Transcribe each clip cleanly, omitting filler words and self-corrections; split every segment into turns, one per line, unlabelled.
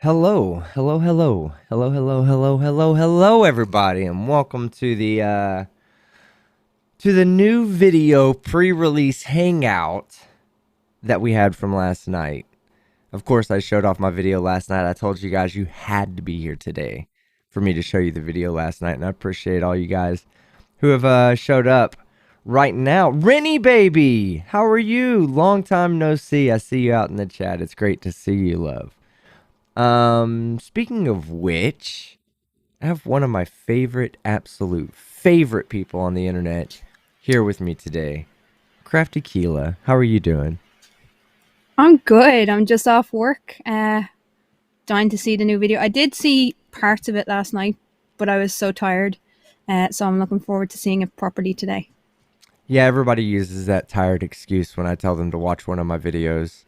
Hello, everybody, and welcome to the new video pre-release hangout that we had from last night. Of course, I showed off my video last night. I told you guys you had to be here today for me to show you the video last night, and I appreciate all you guys who have showed up right now. Rennie baby, how are you? Long time no see. I see you out in the chat. It's great to see you, love. Speaking of which, I have one of my absolute favorite people on the internet here with me today. Crafty Keela, how are you doing?
I'm good. I'm just off work. Dying to see the new video. I did see parts of it last night, but I was so tired. So I'm looking forward to seeing it properly today.
Yeah, everybody uses that tired excuse when I tell them to watch one of my videos.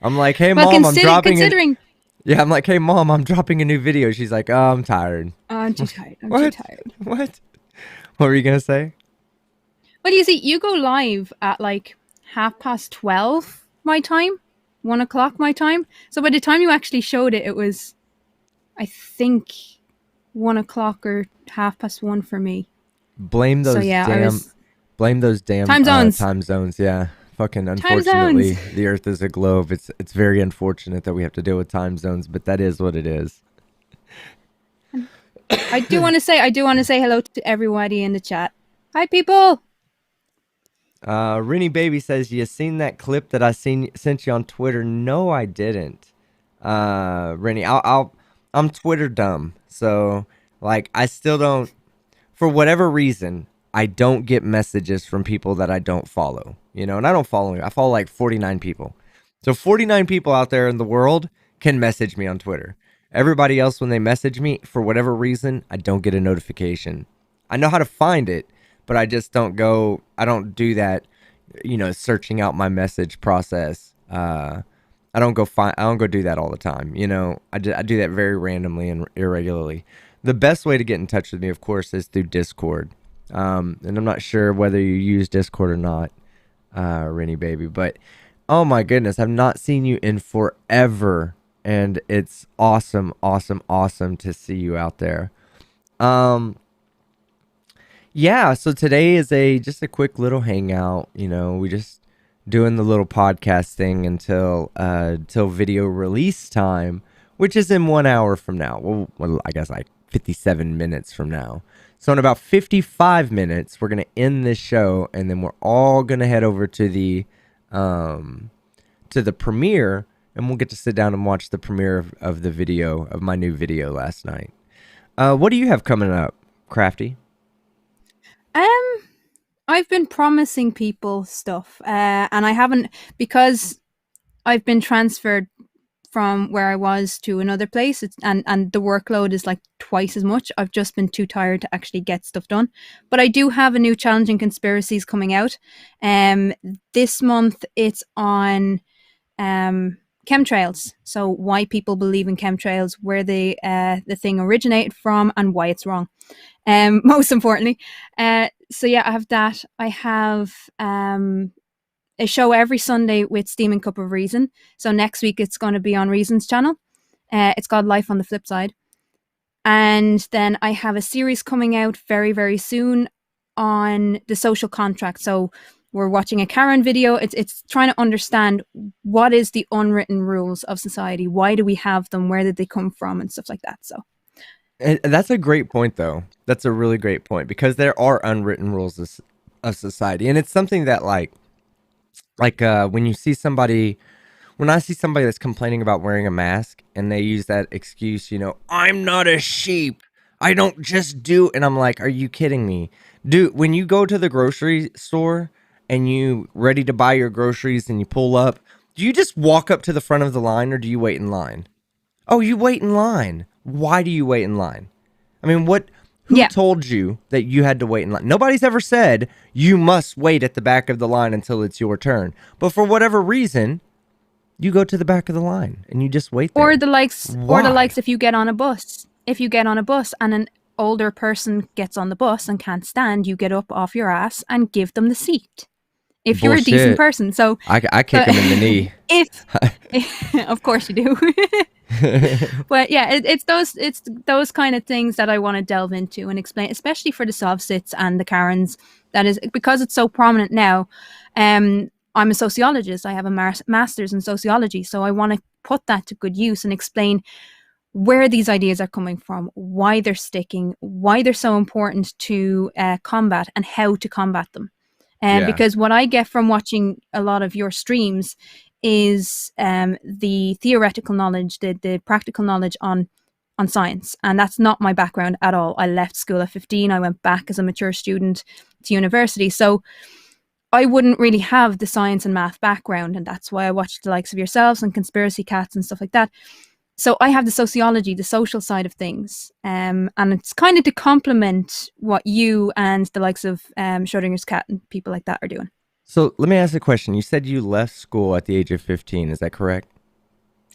I'm like, hey,
well,
Mom, I'm dropping
Yeah,
I'm like, hey, Mom, I'm dropping a new video. She's like, oh, I'm tired.
I'm too tired. I'm
What?
too tired.
What were you going to say?
Well, you see, you go live at like 12:30 my time, 1 o'clock my time. So by the time you actually showed it, it was, I think, 1 o'clock or 1:30 for me.
Blame those damn
time zones.
Time zones, yeah. Fucking unfortunately, the Earth is a globe. It's very unfortunate that we have to deal with time zones, but that is what it is.
I do want to say hello to everybody in the chat. Hi, people.
Rennie Baby says, you seen that clip that I sent you on Twitter? No, I didn't. Rennie, I'm Twitter dumb, so like I still don't, for whatever reason, I don't get messages from people that I don't follow. You know, and I don't follow you. I follow like 49 people. So 49 people out there in the world can message me on Twitter. Everybody else, when they message me, for whatever reason, I don't get a notification. I know how to find it, but I just don't do that, you know, searching out my message process. I don't go do that all the time. You know, I do that very randomly and irregularly. The best way to get in touch with me, of course, is through Discord. And I'm not sure whether you use Discord or not, Rennie baby, but oh my goodness, I've not seen you in forever, and it's awesome to see you out there. Yeah, so today is just a quick little hangout. You know, we just doing the little podcast thing until video release time, which is in 1 hour from now. Well, I guess like 57 minutes from now. So in about 55 minutes, we're going to end this show, and then we're all going to head over to the premiere, and we'll get to sit down and watch the premiere of the video, of my new video last night. What do you have coming up, Crafty?
I've been promising people stuff, and I haven't, because I've been transferred from where I was to another place, and the workload is like twice as much. I've just been too tired to actually get stuff done. But I do have a new Challenging Conspiracies coming out. This month it's on chemtrails. So why people believe in chemtrails, where the thing originated from, and why it's wrong. Most importantly. So yeah, I have that. I have a show every Sunday with Steaming Cup of Reason. So next week it's going to be on Reason's channel. It's called Life on the Flip Side. And then I have a series coming out very, very soon on the social contract. So we're watching a Karen video. It's trying to understand what is the unwritten rules of society. Why do we have them? Where did they come from? And stuff like that. So
that's a great point, though. That's a really great point, because there are unwritten rules of society. And it's something that like when I see somebody that's complaining about wearing a mask and they use that excuse, you know, I'm not a sheep, I don't just do, and I'm like, are you kidding me? Dude, when you go to the grocery store and you ready to buy your groceries and you pull up, do you just walk up to the front of the line, or do you wait in line? Oh, you wait in line. Why do you wait in line? I mean, who told you that you had to wait in line? Nobody's ever said you must wait at the back of the line until it's your turn. But for whatever reason, you go to the back of the line and you just wait there.
Or the likes if you get on a bus. If you get on a bus and an older person gets on the bus and can't stand, you get up off your ass and give them the seat. if you're a decent
Bullshit.
person. So,
I kick
so
him in the knee.
if of course you do. But yeah, it's those kind of things that I want to delve into and explain, especially for the soft sits and the Karens. That is because it's so prominent now. I'm a sociologist. I have a master's in sociology, so I want to put that to good use and explain where these ideas are coming from, why they're sticking, why they're so important to combat, and how to combat them.
Yeah.
Because what I get from watching a lot of your streams is the theoretical knowledge, the practical knowledge on science, and that's not my background at all. I left school at 15. I went back as a mature student to university, so I wouldn't really have the science and math background, and that's why I watched the likes of yourselves and conspiracy cats and stuff like that. So I have the sociology, the social side of things, and it's kind of to complement what you and the likes of Schrodinger's cat and people like that are doing.
So let me ask a question. You said you left school at the age of 15. Is that correct?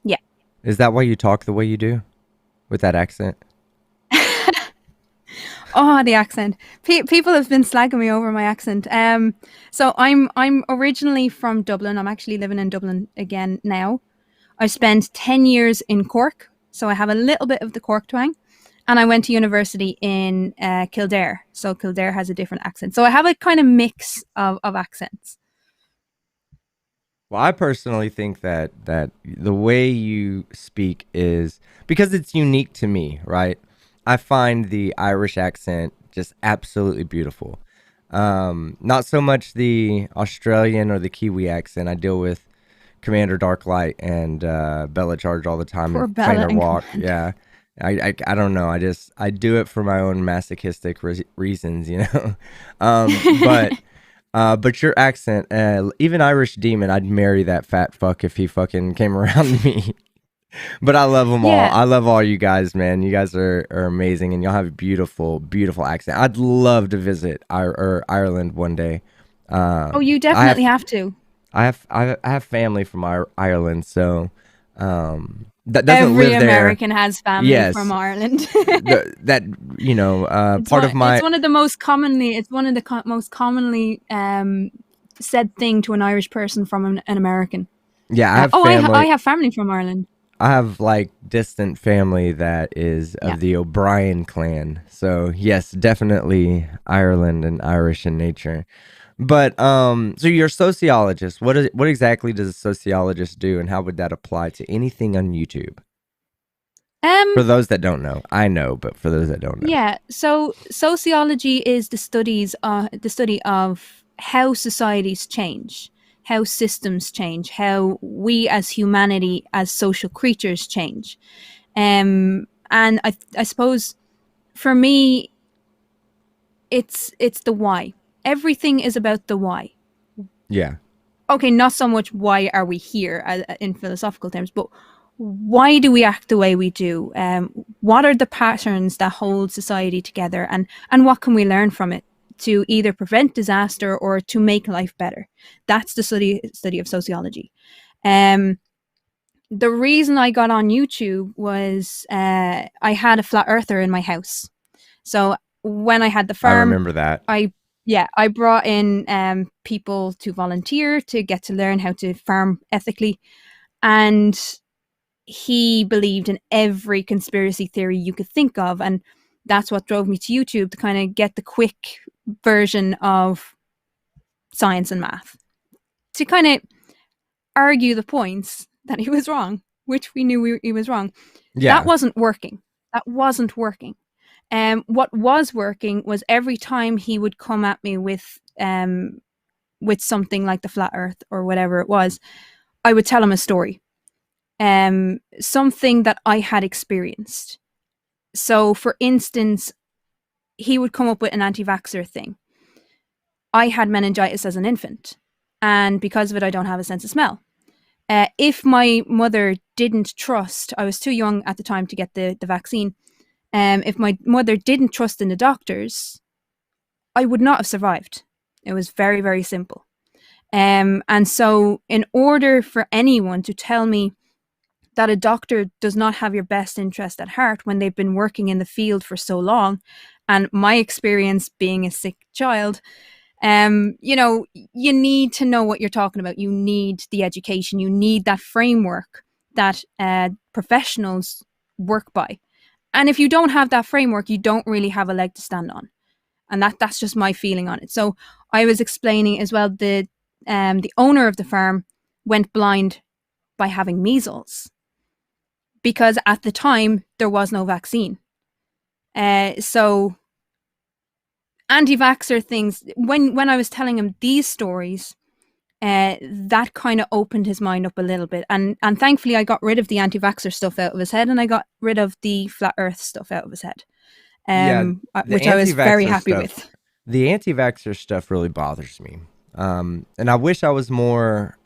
Yeah.
Is that why you talk the way you do with that accent?
Oh, the accent. People have been slagging me over my accent. So I'm originally from Dublin. I'm actually living in Dublin again now. I spent 10 years in Cork, so I have a little bit of the Cork twang. And I went to university in Kildare, so Kildare has a different accent. So I have a kind of mix of accents.
Well, I personally think that the way you speak is because it's unique to me, right? I find the Irish accent just absolutely beautiful. Not so much the Australian or the Kiwi accent. I deal with Commander Darklight and Bella Charge all the time
Poor
and
Bella
Trainer
and
Walk.
Command.
Yeah, I don't know. I do it for my own masochistic reasons, you know. But but your accent, even Irish Demon, I'd marry that fat fuck if he fucking came around me. But I love them all.
Yeah.
I love all you guys, man. You guys are amazing, and y'all have a beautiful, beautiful accent. I'd love to visit Ireland one day.
Oh, you
I
definitely
have
have to.
I have family from Ireland, so that doesn't
Every
live there.
American has family from
Yes,
Ireland.
that part of
It's
my
one of the most commonly it's one of the most commonly said thing to an Irish person from an American.
yeah. I have
I
family.
have family from Ireland.
I have like distant family that is
Yeah.
of the O'Brien clan. So yes, definitely Ireland and Irish in nature. But so you're a sociologist. What exactly does a sociologist do, and how would that apply to anything on YouTube?
Um
For those that don't know, I know, but for those that don't know,
yeah, so sociology is the study of how societies change, how systems change, how we as humanity as social creatures change. And I suppose for me it's the why. Everything is about the why.
yeah,
Okay, not so much why are we here in philosophical terms, but why do we act the way we do? What are the patterns that hold society together, and what can we learn from it to either prevent disaster or to make life better? That's the study of sociology. Um, the reason I got on YouTube was I had a flat earther in my house. So when I had the
I
farm,
remember that.
I yeah, I brought in people to volunteer to get to learn how to farm ethically, and he believed in every conspiracy theory you could think of, and that's what drove me to YouTube to kind of get the quick version of science and math to kind of argue the points that he was wrong, which we knew he was wrong. That
Yeah,
wasn't working. That wasn't working. What was working was every time he would come at me with something like the flat Earth or whatever it was, I would tell him a story, something that I had experienced. So, for instance, he would come up with an anti-vaxxer thing. I had meningitis as an infant, and because of it, I don't have a sense of smell. If my mother didn't trust, I was too young at the time to get the vaccine. If my mother didn't trust in the doctors, I would not have survived. It was very, very simple. And so, in order for anyone to tell me that a doctor does not have your best interest at heart when they've been working in the field for so long, and my experience being a sick child, You know, you need to know what you're talking about. You need the education. You need that framework that professionals work by. And if you don't have that framework, you don't really have a leg to stand on. And that's just my feeling on it. So I was explaining as well, the owner of the farm went blind by having measles because at the time there was no vaccine. So anti-vaxxer things, when I was telling him these stories, that kind of opened his mind up a little bit. And thankfully I got rid of the anti-vaxxer stuff out of his head, and I got rid of the flat earth stuff out of his head,
Yeah, the
which I was very
anti-vaxxer
happy
stuff,
with.
the anti-vaxxer stuff really bothers me. And I wish I was more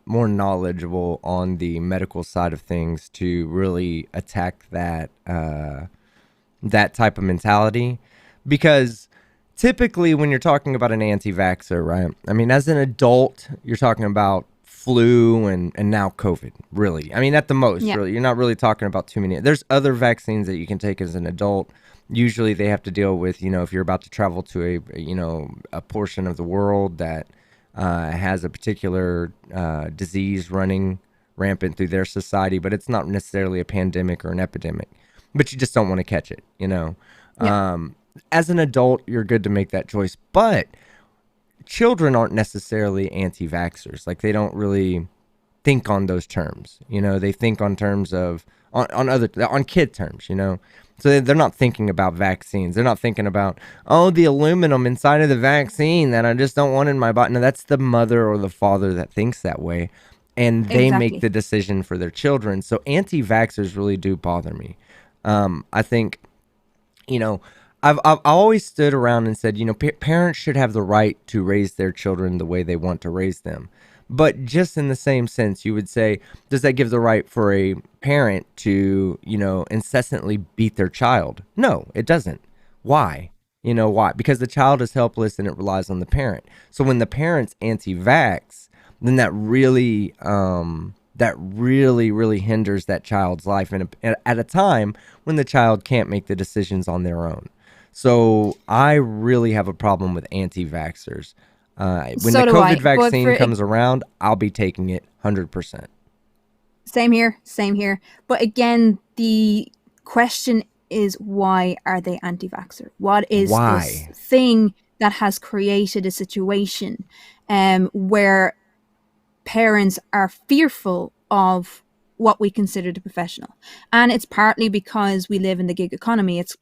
knowledgeable on the medical side of things to really attack that type of mentality, because typically when you're talking about an anti-vaxxer, right? I mean, as an adult, you're talking about flu and now COVID, really. I mean, at the most,
Yeah,
really. You're not really talking about too many. There's other vaccines that you can take as an adult. Usually they have to deal with, if you're about to travel to a portion of the world that has a particular disease running rampant through their society, but it's not necessarily a pandemic or an epidemic, but you just don't want to catch it.
yeah,
Um, as an adult, you're good to make that choice, but children aren't necessarily anti-vaxxers. Like, they don't really think on those terms. They think on terms of on kid terms. So they're not thinking about vaccines. They're not thinking about, oh, the aluminum inside of the vaccine that I just don't want in my body. No, that's the mother or the father that thinks that way, and they make
exactly.
the decision for their children. So anti-vaxxers really do bother me. I think, you know, I've always stood around and said, parents should have the right to raise their children the way they want to raise them. But just in the same sense, you would say, does that give the right for a parent to, incessantly beat their child? No, it doesn't. Why? Why? Because the child is helpless and it relies on the parent. So when the parent's anti-vax, then that really hinders that child's life, and at a time when the child can't make the decisions on their own. So I really have a problem with anti-vaxxers. When the
So do
COVID
I. But
vaccine
for
comes around, I'll be taking it 100%.
same here, same here. But again, the question is, why are they anti-vaxxer? What is this
Why?
thing that has created a situation where parents are fearful of what we consider the professional? And it's partly because we live in the gig economy. It's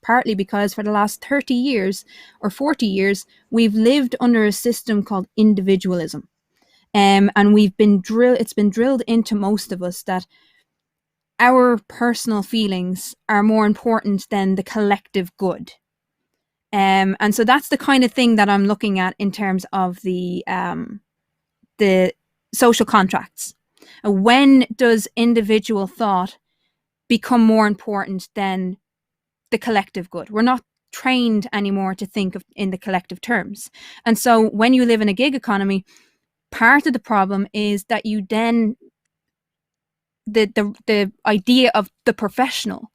partly because for the last 30 years or 40 years, we've lived under a system called individualism. And it's been drilled into most of us that our personal feelings are more important than the collective good. And so that's the kind of thing that I'm looking at in terms of the social contracts. When does individual thought become more important than the collective good? We're not trained anymore to think of in the collective terms. And so when you live in a gig economy, part of the problem is that you then the idea of the professional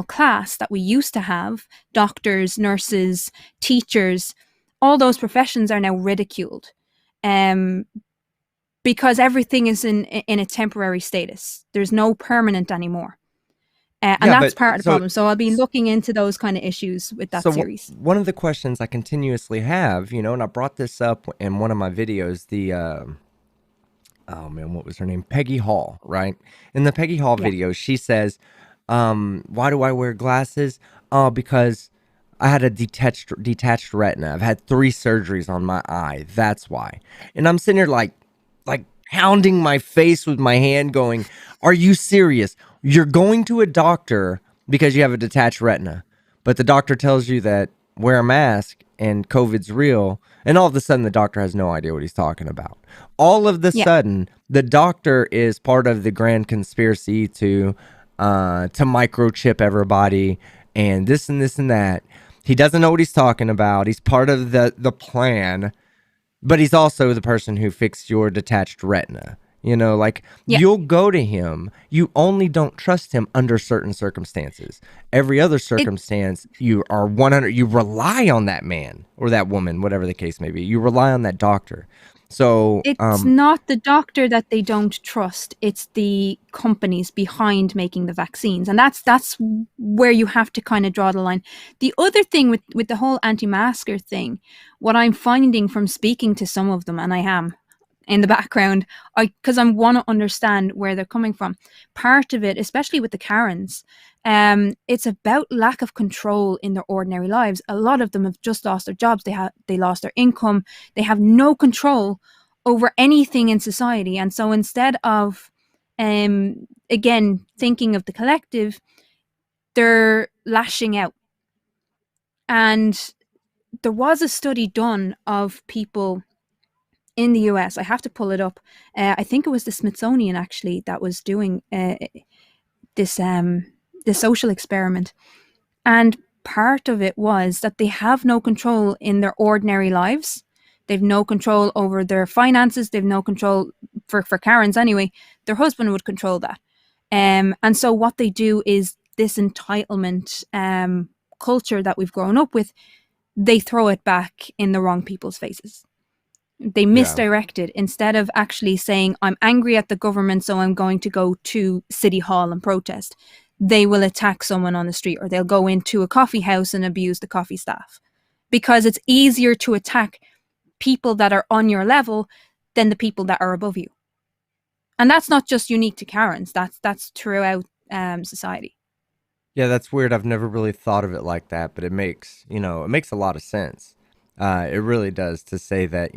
class that we used to have, doctors, nurses, teachers, all those professions are now ridiculed, um, because everything is in a temporary status. There's no permanent anymore, and
Yeah,
that's
but
part of the
so
problem. So I'll be looking into those kind of issues with that series.
one of the questions I continuously have, and I brought this up in one of my videos, oh man, what was her name? Peggy Hall, right? In the Peggy Hall
Yeah,
video, she says, why do I wear glasses? Oh, because I had a detached retina. I've had 3 surgeries on my eye. That's why. And I'm sitting here like pounding my face with my hand going, are you serious? You're going to a doctor because you have a detached retina, but the doctor tells you that wear a mask and COVID's real, and all of a sudden the doctor has no idea what he's talking about. All of the
yeah,
sudden, the doctor is part of the grand conspiracy to microchip everybody and this and this and that. He doesn't know what he's talking about. He's part of the plan, but he's also the person who fixed your detached retina. Like
Yeah,
you'll go to him. You only don't trust him under certain circumstances. Every other
it
circumstance, you are 100, you rely on that man or that woman, whatever the case may be. You rely on that doctor. So,
it's not the doctor that they don't trust. It's the companies behind making the vaccines, and that's where you have to kind of draw the line. The other thing with the whole anti-masker thing, what I'm finding from speaking to some of them, and I am in the background, because I want to understand where they're coming from. Part of it, especially with the Karens, it's about lack of control in their ordinary lives. A lot of them have just lost their jobs. They lost their income. They have no control over anything in society, and so instead of, again, thinking of the collective, they're lashing out. And there was a study done of people in the US. I have to pull it up. I think it was the Smithsonian actually that was doing this this social experiment, and part of it was that they have no control in their ordinary lives. They've no control over their finances. They've no control for Karens anyway. Their husband would control that, and so what they do is this entitlement culture that we've grown up with. They throw it back in the wrong people's faces. They
yeah.
misdirect it. Instead of actually saying, I'm angry at the government, so I'm going to go to City Hall and protest, they will attack someone on the street, or they'll go into a coffee house and abuse the coffee staff, because it's easier to attack people that are on your level than the people that are above you. And that's not just unique to Karens, that's throughout society.
Yeah, that's weird. I've never really thought of it like that, but it makes a lot of sense. It really does, to say that,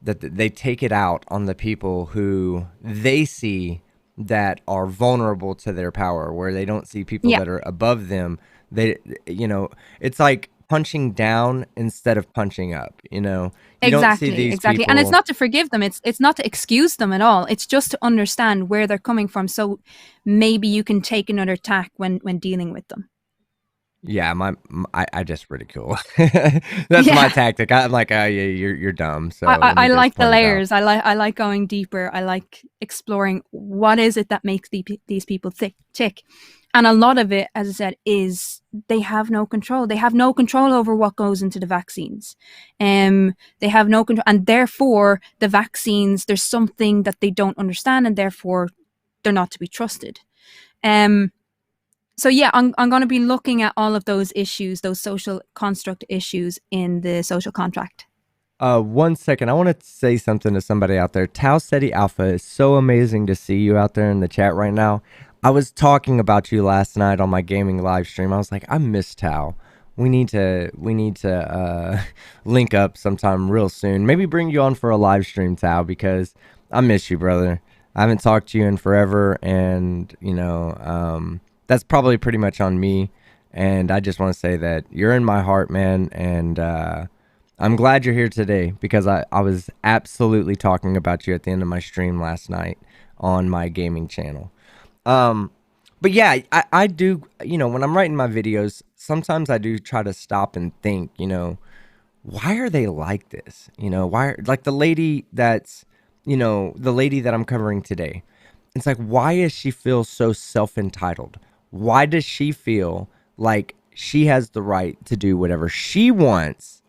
they take it out on the people who they see that are vulnerable to their power, where they don't see people
Yeah,
that are above them. They, it's like punching down instead of punching up. You don't see
exactly,
these
exactly. And it's
people.
not to forgive them, it's not to excuse them at all. It's just to understand where they're coming from, so maybe you can take another tack when dealing with them.
Yeah, I just ridicule. That's my
Yeah.
tactic. I'm like, oh yeah, you're dumb.
I,
So
I,
let me
I
just
like the
point it out.
layers. I like going deeper. I like exploring what is it that makes these people tick. And a lot of it, as I said, is they have no control. They have no control over what goes into the vaccines. They have no control, and therefore the vaccines. There's something that they don't understand, and therefore they're not to be trusted. Um, so yeah, I'm going to be looking at all of those issues, those social construct issues in the social contract.
1 second. I want to say something to somebody out there. Tau Ceti Alpha, is so amazing to see you out there in the chat right now. I was talking about you last night on my gaming live stream. I was like, I miss Tau. We need to link up sometime real soon. Maybe bring you on for a live stream, Tau, because I miss you, brother. I haven't talked to you in forever, and that's probably pretty much on me. And I just want to say that you're in my heart, man, and I'm glad you're here today, because I was absolutely talking about you at the end of my stream last night on my gaming channel. Um, but yeah, I do, when I'm writing my videos, sometimes I do try to stop and think, why are they like this? Like the lady that I'm covering today. It's like, why does she feel so self entitled? Why does she feel like she has the right to do whatever she wants?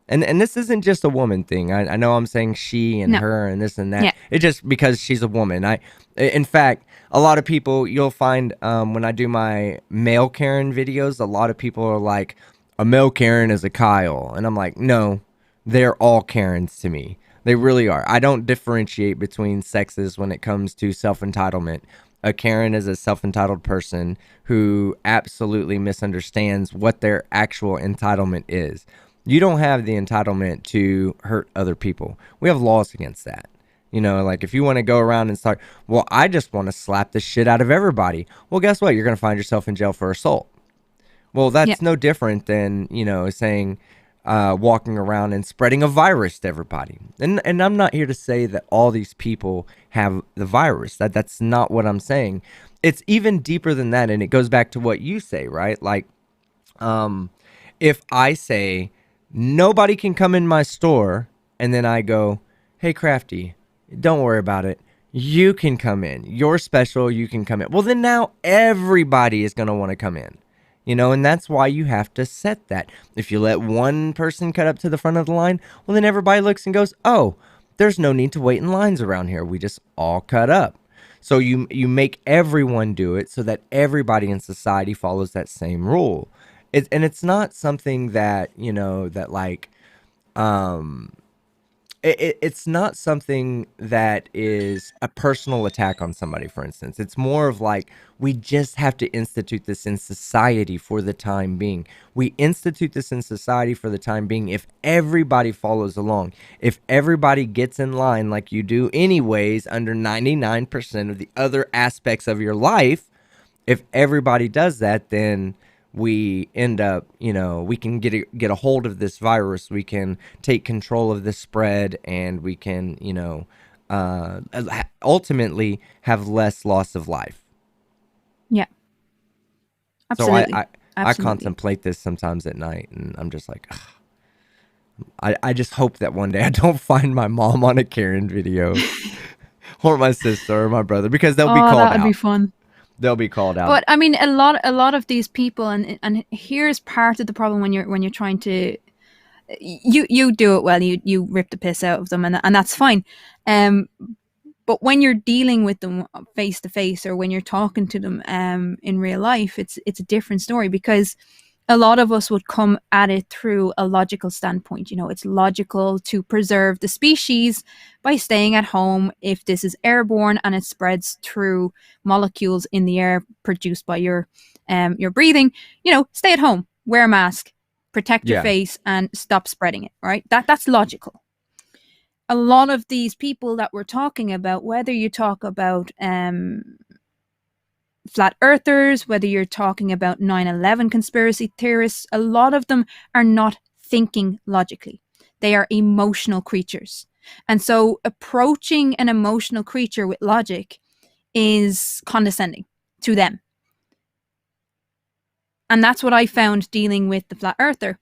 And this isn't just a woman thing. I know I'm saying she and
No.
her and this and that.
Yeah.
It's just because she's a woman. In fact, a lot of people, you'll find, when I do my male Karen videos, a lot of people are like, a male Karen is a Kyle, and I'm like, no, they're all Karens to me. They really are. I don't differentiate between sexes when it comes to self entitlement. A Karen is a self entitled person who absolutely misunderstands what their actual entitlement is. You don't have the entitlement to hurt other people. We have laws against that. Like if you want to go around and start, well, I just want to slap the shit out of everybody. Well, guess what? You're going to find yourself in jail for assault. Well,
Yeah.
that's no different than, saying, walking around and spreading a virus to everybody. And I'm not here to say that all these people have the virus. That's not what I'm saying. It's even deeper than that, and it goes back to what you say, right? Like, if I say nobody can come in my store, and then I go, hey, Crafty, Don't worry about it. You can come in. You're special. You can come in. Well, then now everybody is going to want to come in. And that's why you have to set that. If you let one person cut up to the front of the line, well, then everybody looks and goes, oh, there's no need to wait in lines around here. We just all cut up. So you make everyone do it so that everybody in society follows that same rule. And it's not something that, that like, um, it's not something that is a personal attack on somebody, for instance. It's more of like, we just have to institute this in society for the time being. We institute this in society for the time being if everybody follows along. If everybody gets in line like you do anyways under 99% of the other aspects of your life, if everybody does that, then we end up, we can get a hold of this virus. We can take control of the spread, and we can, ultimately have less loss of life.
Yeah,
So I,
absolutely.
I, I
Absolutely.
contemplate this sometimes at night, and I'm just like, ugh. I just hope that one day I don't find my mom on a Karen video or my sister or my brother, because they'll be
Oh,
called
that would be
out.
fun.
They'll be called out.
But I mean, a lot of these people, and here's part of the problem when you're trying to, you do it well. You rip the piss out of them, and that's fine. Um, but when you're dealing with them face to face, or when you're talking to them in real life, it's a different story, because a lot of us would come at it through a logical standpoint. It's logical to preserve the species by staying at home if this is airborne and it spreads through molecules in the air produced by your breathing. Stay at home, wear a mask, protect your
Yeah.
face, and stop spreading it. Right? That's logical. A lot of these people that we're talking about, whether you talk about flat earthers, whether you're talking about 9/11 conspiracy theorists, a lot of them are not thinking logically. They are emotional creatures. And so approaching an emotional creature with logic is condescending to them. And that's what I found dealing with the flat earther.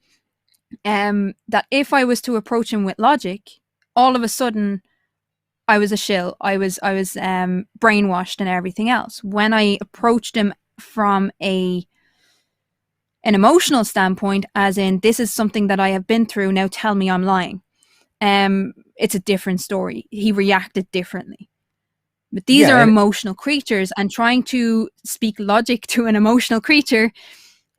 That if I was to approach him with logic, all of a sudden I was a shill. I was brainwashed and everything else. When I approached him from an emotional standpoint, as in, this is something that I have been through, now tell me I'm lying. It's a different story. He reacted differently. But these
Yeah.
are
And
emotional creatures, and trying to speak logic to an emotional creature,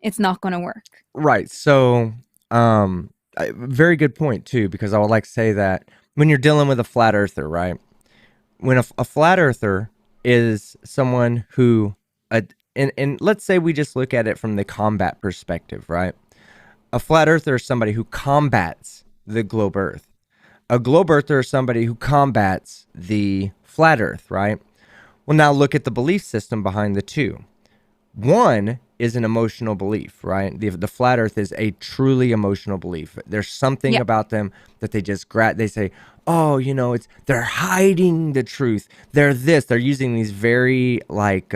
it's not going to work.
right. So, very good point too, because I would like to say that when you're dealing with a flat earther, right? When a flat earther is someone who, and let's say we just look at it from the combat perspective, right? A flat earther is somebody who combats the globe earth. A globe earther is somebody who combats the flat earth, right? Well, now look at the belief system behind the two. One is an emotional belief, right? The flat earth is a truly emotional belief. There's something
Yeah,
about them that they just they say, oh, it's, they're hiding the truth. They're this. They're using these very like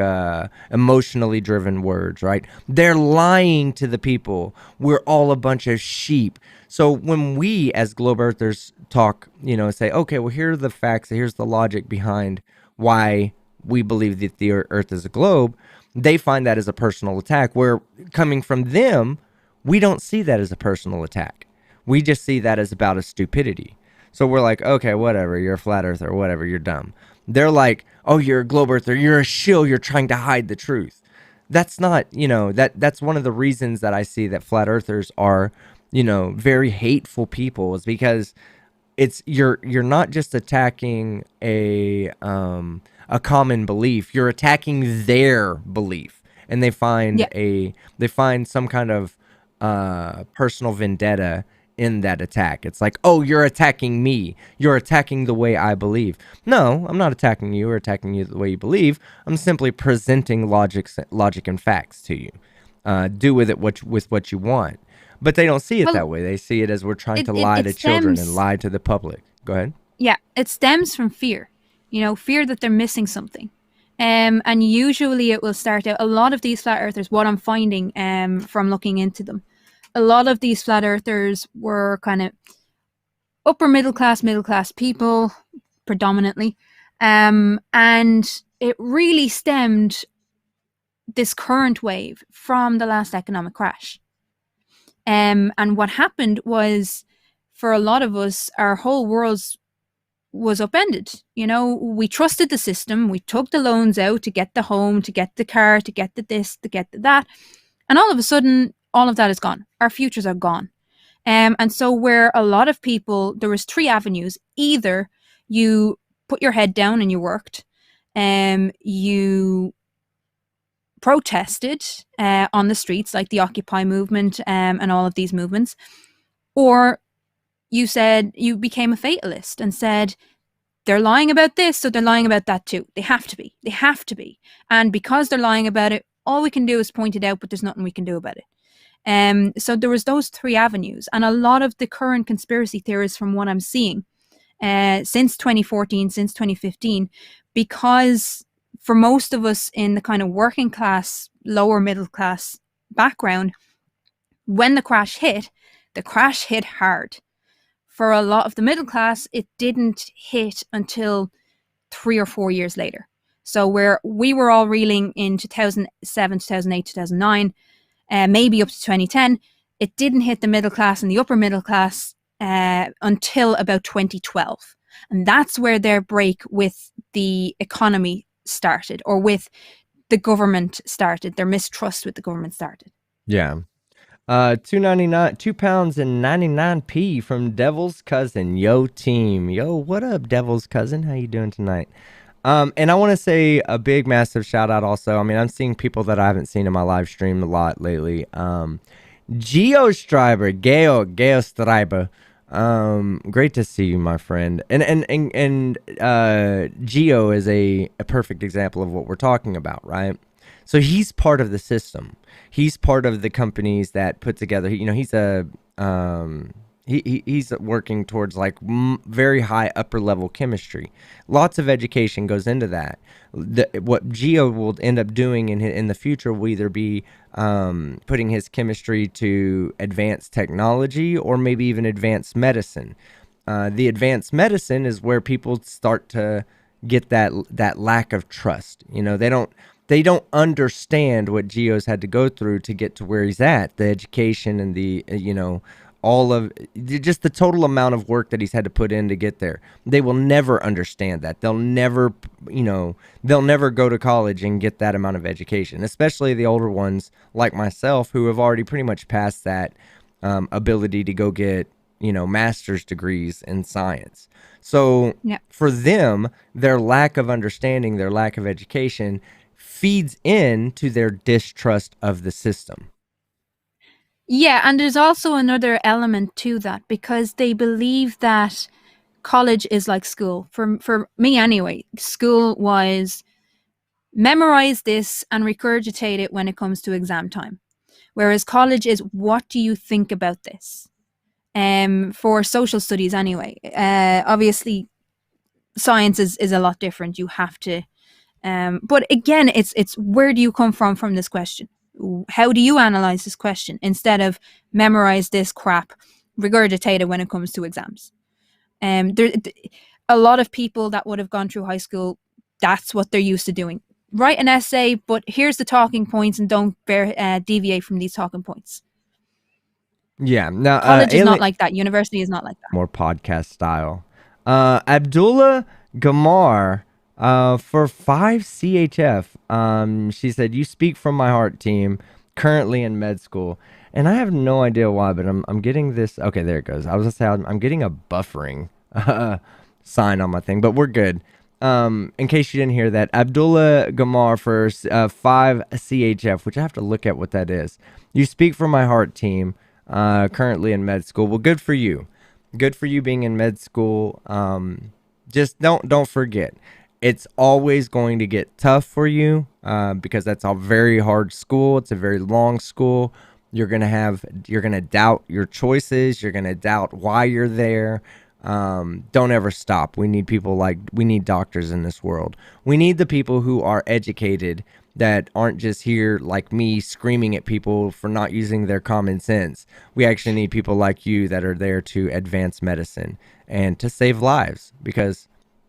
emotionally driven words, right? They're lying to the people. We're all a bunch of sheep. So when we as globe earthers talk, say, okay, well, here are the facts. Here's the logic behind why we believe that the earth is a globe. They find that as a personal attack, where coming from them, we don't see that as a personal attack. We just see that as about a stupidity. So we're like, okay, whatever, you're a flat earther, whatever, you're dumb. They're like, oh, you're a globe earther, you're a shill, you're trying to hide the truth. That's not, that's one of the reasons that I see that flat earthers are, very hateful people, is because it's you're not just attacking a common belief. You're attacking their belief, and
yeah.
they find some kind of personal vendetta in that attack. It's like, oh, you're attacking me. You're attacking the way I believe. No, I'm not attacking you or attacking you the way you believe. I'm simply presenting logic and facts to you. Do with it with what you want. But they don't see it
Well,
that way. They see it as we're trying
it,
to
it,
lie
it
to children and
stems,
lie to the public. Go ahead.
yeah, it stems from fear. Fear that they're missing something. And usually it will start out, a lot of these flat earthers, what I'm finding from looking into them, a lot of these flat earthers were kind of upper middle class people, predominantly. And it really stemmed this current wave from the last economic crash. And what happened was, for a lot of us, our whole worlds was upended. You know, we trusted the system. We took the loans out to get the home, to get the car, to get the this, to get the that. And all of a sudden, all of that is gone. Our futures are gone. And so where a lot of people, there was three avenues. Either you put your head down and you worked, you protested on the streets, like the Occupy movement and all of these movements, or you became a fatalist and said, they're lying about this, so they're lying about that too. They have to be. They have to be. And because they're lying about it, all we can do is point it out, but there's nothing we can do about it. So there was those three avenues, and a lot of the current conspiracy theories, from what I'm seeing, since 2014, since 2015, because for most of us in the kind of working class, lower middle class background, when the crash hit hard. For a lot of the middle class, it didn't hit until 3 or 4 years later. So where we were all reeling in 2007, 2008, 2009, maybe up to 2010, it didn't hit the middle class and the upper middle class until about 2012. And that's where their break with the economy started, or with the government started. Their mistrust with the government started.
Yeah. 2.99, £2 and 99p from Devil's Cousin. Yo, team. Yo, what up, Devil's Cousin? How you doing tonight? And I want to say a big, massive shout out also. I mean, I'm seeing people that I haven't seen in my live stream a lot lately. GeoStriber, Geostriber. Great to see you, my friend. And Geo is a perfect example of what we're talking about, right? So he's part of the system. He's part of the companies that put together. You know, he's a he's working towards like very high upper level chemistry. Lots of education goes into that. What Geo will end up doing in the future will either be putting his chemistry to advanced technology, or maybe even advanced medicine. The advanced medicine is where people start to get that lack of trust. You know, they don't understand what Geo's had to go through to get to where he's at. The education and the all of just the total amount of work that he's had to put in to get there. They will never understand that. They'll never go to college and get that amount of education, especially the older ones like myself, who have already pretty much passed that ability to go get, master's degrees in science. So
Yeah.
for them, their lack of understanding, their lack of education feeds into their distrust of the system.
Yeah, and there's also another element to that, because they believe that college is like school. For me anyway, school was memorize this and regurgitate it when it comes to exam time. Whereas college is, what do you think about this? For social studies anyway. Obviously science is a lot different. You have to but again, it's where do you come from this question? How do you analyze this question, instead of memorize this crap, regurgitate it when it comes to exams? There, a lot of people that would have gone through high school, that's what they're used to doing. Write an essay, but here's the talking points, and don't deviate from these talking points.
Yeah. Now,
College is not like that. University is not like that.
more podcast style. Abdullah Gamar, for 5 CHF. She said, "You speak from my heart, team. Currently in med school." And I have no idea why, but I'm getting this. Okay, there it goes. I was gonna say I'm getting a buffering sign on my thing, but we're good. In case you didn't hear that, Abdullah Gamar for 5 CHF, which I have to look at what that is. "You speak from my heart, team. Currently in med school." Well, good for you. Good for you being in med school. Just don't forget, it's always going to get tough for you, because that's a very hard school. It's a very long school. You're gonna doubt your choices. You're gonna doubt why you're there. Don't ever stop. We need doctors in this world. We need the people who are educated, that aren't just here like me screaming at people for not using their common sense. We actually need people like you that are there to advance medicine and to save lives, because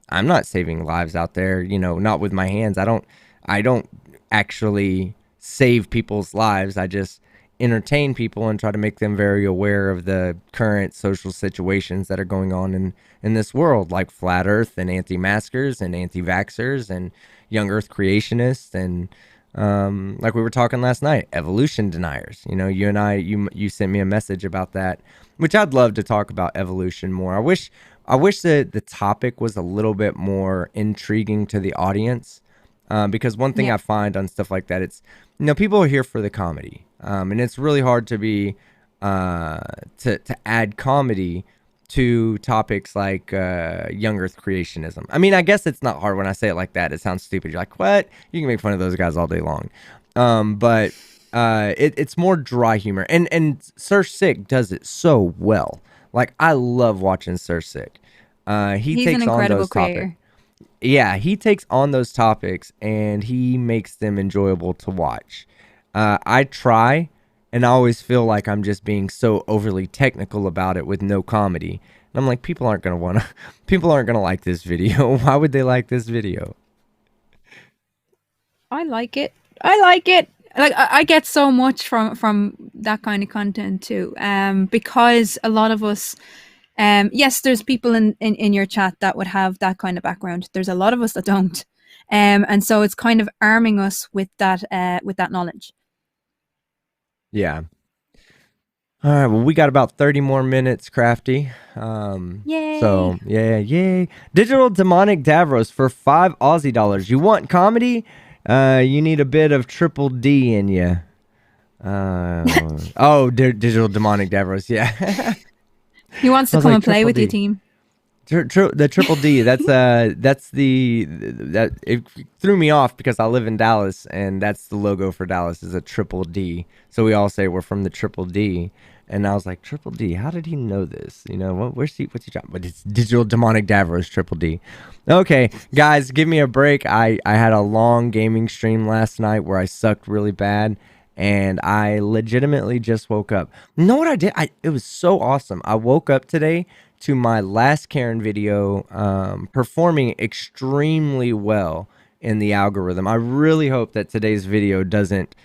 I'm not saving lives out there, not with my hands. I don't actually save people's lives. I just entertain people and try to make them very aware of the current social situations that are going on in this world, like flat earth and anti-maskers and anti-vaxxers and young earth creationists and like we were talking last night, evolution deniers. You and you sent me a message about that, which I'd love to talk about evolution more. I wish that the topic was a little bit more intriguing to the audience, because one thing
Yeah.
I find on stuff like that, it's people are here for the comedy, and it's really hard to be uh, to add comedy to topics like young Earth creationism. I mean, I guess it's not hard when I say it like that. It sounds stupid. You're like, what? You can make fun of those guys all day long, but it's more dry humor, and Sir Sick does it so well. Like I love watching Sir Sick. He
He's an
takes on
incredible
those topics.
creator.
Yeah, he takes on those topics and he makes them enjoyable to watch. I try, and I always feel like I'm just being so overly technical about it with no comedy. And I'm like, people aren't gonna like this video. Why would they like this video?
I like it. I like it. Like I get so much from that kind of content too. Because a lot of us, yes, there's people in your chat that would have that kind of background. There's a lot of us that don't. And so it's kind of arming us with that knowledge.
Yeah. All right. Well, we got about 30 more minutes, Crafty. So
Yay!
yeah, yay! Digital demonic Davros for $5 Aussie. You want comedy? You need a bit of triple D in you. Oh, digital demonic Davros. Yeah.
He wants
I
to
was
come
like
and play
triple
with you,
D.
team.
The triple D. That's the that it threw me off because I live in Dallas and that's the logo for Dallas is a triple D. So we all say we're from the triple D. And I was like, Triple D, how did he know this? What's he talking? But it's Digital Demonic Davros, Triple D. Okay, guys, give me a break. I had a long gaming stream last night where I sucked really bad, and I legitimately just woke up. You know what I did? It was so awesome. I woke up today to my last Karen video performing extremely well in the algorithm. I really hope that today's video doesn't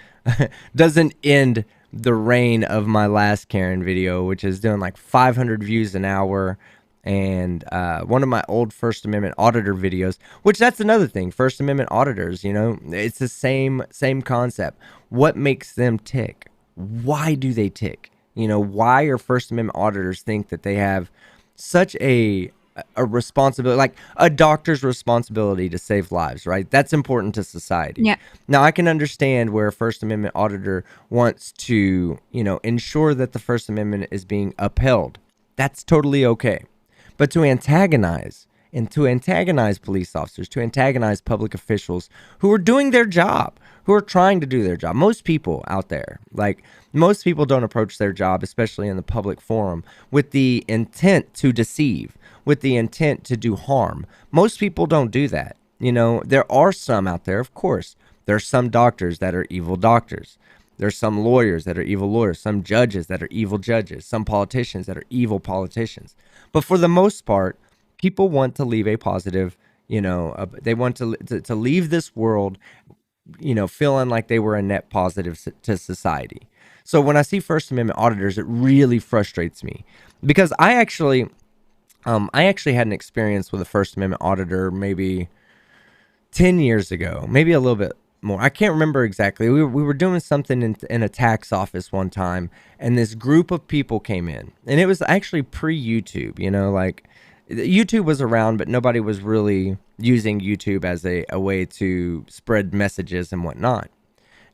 end the reign of my last Karen video, which is doing like 500 views an hour. And one of my old First Amendment auditor videos, which that's another thing. First Amendment auditors, it's the same concept. What makes them tick? Why do they tick? Why are First Amendment auditors think that they have such a responsibility, like a doctor's responsibility to save lives, right? That's important to society.
Yeah.
Now, I can understand where a First Amendment auditor wants to, ensure that the First Amendment is being upheld. That's totally okay. But to antagonize police officers, to antagonize public officials who are doing their job, who are trying to do their job. Most people out there, like most people don't approach their job, especially in the public forum, with the intent to deceive, with the intent to do harm. Most people don't do that. There are some out there, of course. There's some doctors that are evil doctors. There's some lawyers that are evil lawyers, some judges that are evil judges, some politicians that are evil politicians. But for the most part, people want to leave a positive, they want to leave this world, feeling like they were a net positive to society. So when I see First Amendment auditors, it really frustrates me because I actually had an experience with a First Amendment auditor maybe 10 years ago, maybe a little bit more. I can't remember exactly. We were doing something in a tax office one time, and this group of people came in, and it was actually pre-YouTube, like YouTube was around, but nobody was really using YouTube as a way to spread messages and whatnot.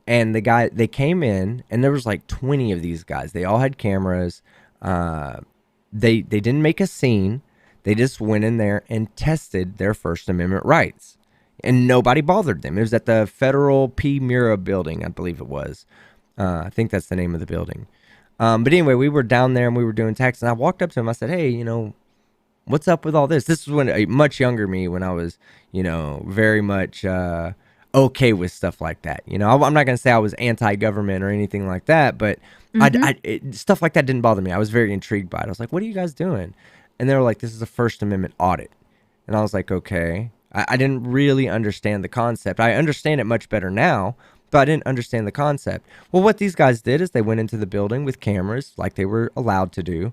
And they came in, and there was like 20 of these guys. They all had cameras. They didn't make a scene. They just went in there and tested their First Amendment rights. And nobody bothered them. It was at the Federal P. Mura building, I believe it was. I think that's the name of the building. But anyway, we were down there and we were doing tax. And I walked up to him. I said, hey, what's up with all this? This was when a much younger me, when I was, very much okay with stuff like that. I'm not going to say I was anti-government or anything like that, but
Mm-hmm.
stuff like that didn't bother me. I was very intrigued by it. I was like, what are you guys doing? And they were like, this is a First Amendment audit. And I was like, okay. I didn't really understand the concept. I understand it much better now, but I didn't understand the concept. Well, what these guys did is they went into the building with cameras like they were allowed to do.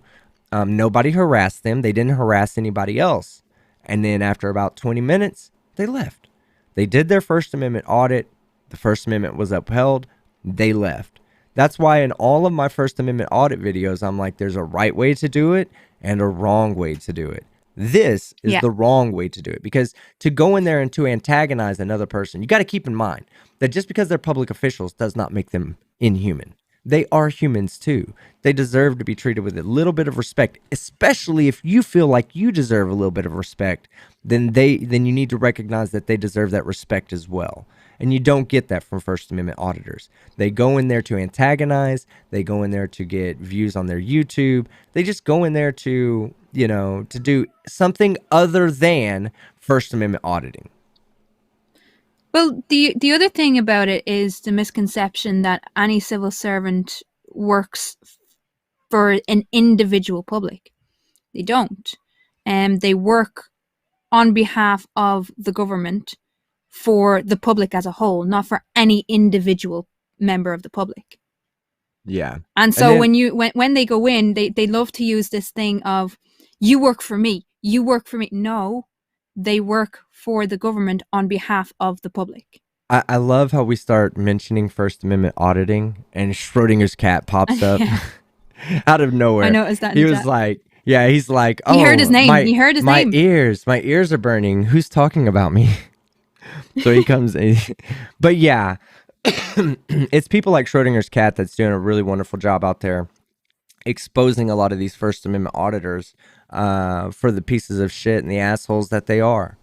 Nobody harassed them. They didn't harass anybody else. And then after about 20 minutes, they left. They did their First Amendment audit. The First Amendment was upheld. They left. That's why in all of my First Amendment audit videos, I'm like, there's a right way to do it and a wrong way to do it. This is
Yeah.
the wrong way to do it, because to go in there and to antagonize another person, you got to keep in mind that just because they're public officials does not make them inhuman. They are humans too. They deserve to be treated with a little bit of respect, especially if you feel like you deserve a little bit of respect, then you need to recognize that they deserve that respect as well. And you don't get that from First Amendment auditors. They go in there to antagonize, they go in there to get views on their YouTube. They just go in there to, to do something other than First Amendment auditing.
Well, the other thing about it is the misconception that any civil servant works for an individual public. They don't. They work on behalf of the government for the public as a whole, not for any individual member of the public.
Yeah.
And
And
so
then
when they go in, they love to use this thing of you work for me, you work for me. No, they work for the government on behalf of the public.
I love how we start mentioning First Amendment auditing and Schrodinger's cat pops up
Yeah,
out of
I
nowhere.
noticed that in
He
the
was
chat.
like, yeah, he's like,
He heard his
oh,
name.
my
He heard his
my
name.
ears, my ears are burning. Who's talking about me? So he comes in. But yeah, it's people like Schrodinger's cat that's doing a really wonderful job out there exposing a lot of these First Amendment auditors for the pieces of shit and the assholes that they are.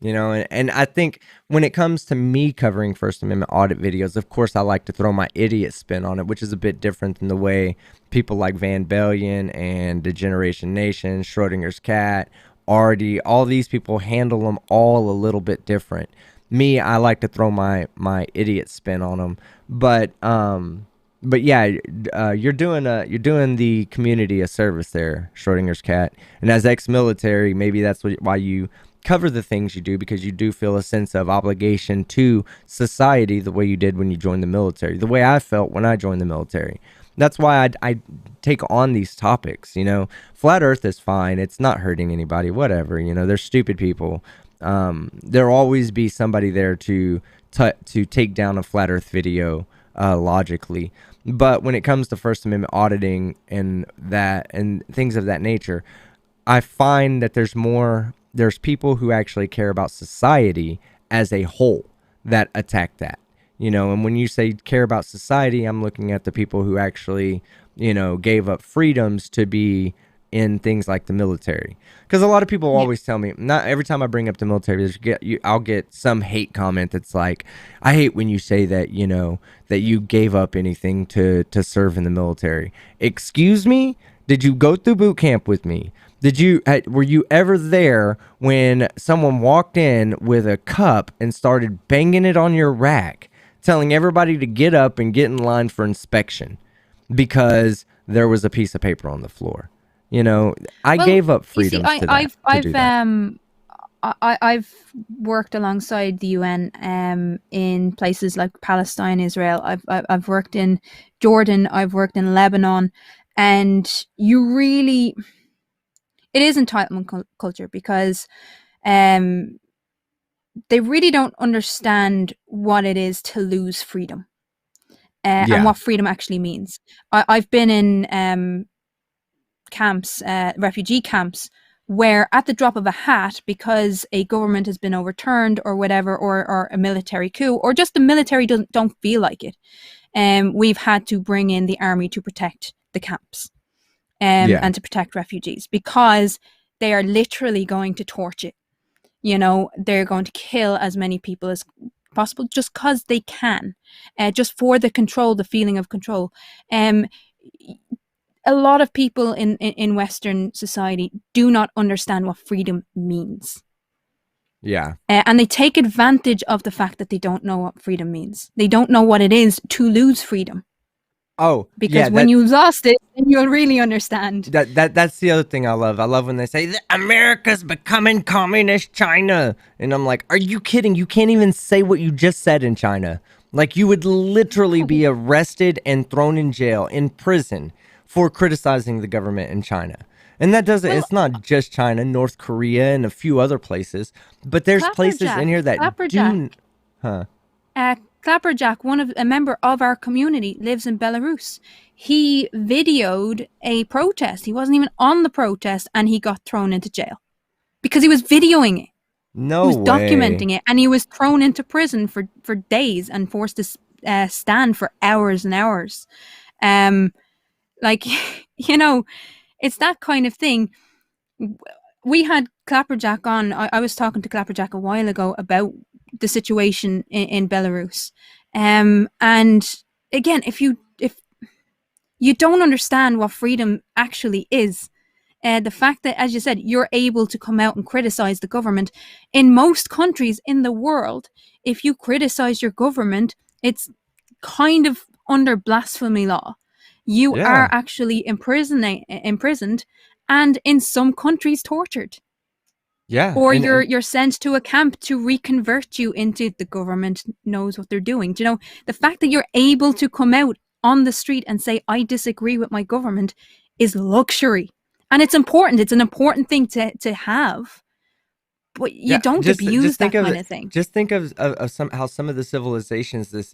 And I think when it comes to me covering First Amendment audit videos, of course, I like to throw my idiot spin on it, which is a bit different than the way people like Van Bellion and Degeneration Nation, Schrodinger's Cat, Artie, all these people handle them all a little bit different. Me, I like to throw my idiot spin on them, but yeah, you're doing the community a service there, Schrodinger's cat. And as ex-military, maybe that's why you cover the things you do, because you do feel a sense of obligation to society the way you did when you joined the military, the way I felt when I joined the military. That's why I take on these topics. Flat Earth is fine. It's not hurting anybody. Whatever. They're stupid people. There'll always be somebody there to take down a Flat Earth video logically. But when it comes to First Amendment auditing and things of that nature, I find that there's people who actually care about society as a whole that attack that. And when you say care about society, I'm looking at the people who actually, gave up freedoms to be in things like the military. Because a lot of people
Yeah.
always tell me, not every time I bring up the military, I'll get some hate comment that's like, I hate when you say that, that you gave up anything to serve in the military. Excuse me? Did you go through boot camp with me? Were you ever there when someone walked in with a cup and started banging it on your rack, telling everybody to get up and get in line for inspection because there was a piece of paper on the floor? I
Well,
gave up
you see,
freedoms to do that.
I've worked alongside the UN in places like Palestine, Israel. I've worked in Jordan. I've worked in Lebanon, and it is entitlement culture because um, they really don't understand what it is to lose freedom and
Yeah,
what freedom actually means. I've been in camps, refugee camps, where at the drop of a hat, because a government has been overturned or whatever, or a military coup, or just the military don't feel like it, we've had to bring in the army to protect the camps
yeah,
and to protect refugees because they are literally going to torch it. They're going to kill as many people as possible just because they can, just for the control, the feeling of control. Um, a lot of people in Western society do not understand what freedom means.
yeah.
And they take advantage of the fact that they don't know what freedom means. They don't know what it is to lose freedom.
Oh, yeah,
because when you lost it, then you'll really understand.
that's the other thing I love. I love when they say that America's becoming communist China, and I'm like, are you kidding? You can't even say what you just said in China. Like you would literally
No.
be arrested and thrown in jail, in prison for criticizing the government in China. And that doesn't
Well,
it's not just China, North Korea and a few other places, but there's places in here that do
Clapperjack,
huh.
Clapperjack, a member of our community, lives in Belarus. He videoed a protest. He wasn't even on the protest, and he got thrown into jail because he was videoing it. He
No
was
way.
documenting it, and he was thrown into prison for days and forced to stand for hours and hours. Um, like it's that kind of thing. We had Clapperjack on. I was talking to Clapperjack a while ago about the situation in Belarus, and again, if you don't understand what freedom actually is, the fact that, as you said, you're able to come out and criticize the government in most countries in the world, if you criticize your government, it's kind of under blasphemy law. You are
Yeah.
actually imprisoned, and in some countries tortured,
Yeah.
or
And
you're sent to a camp to reconvert you into the government knows what they're doing. Do you know, the fact that you're able to come out on the street and say I disagree with my government is luxury, and it's important. It's an important thing to have, but you
yeah,
don't
just
abuse
think
that
of
kind
it.
of thing.
Just think of some how some of the civilizations this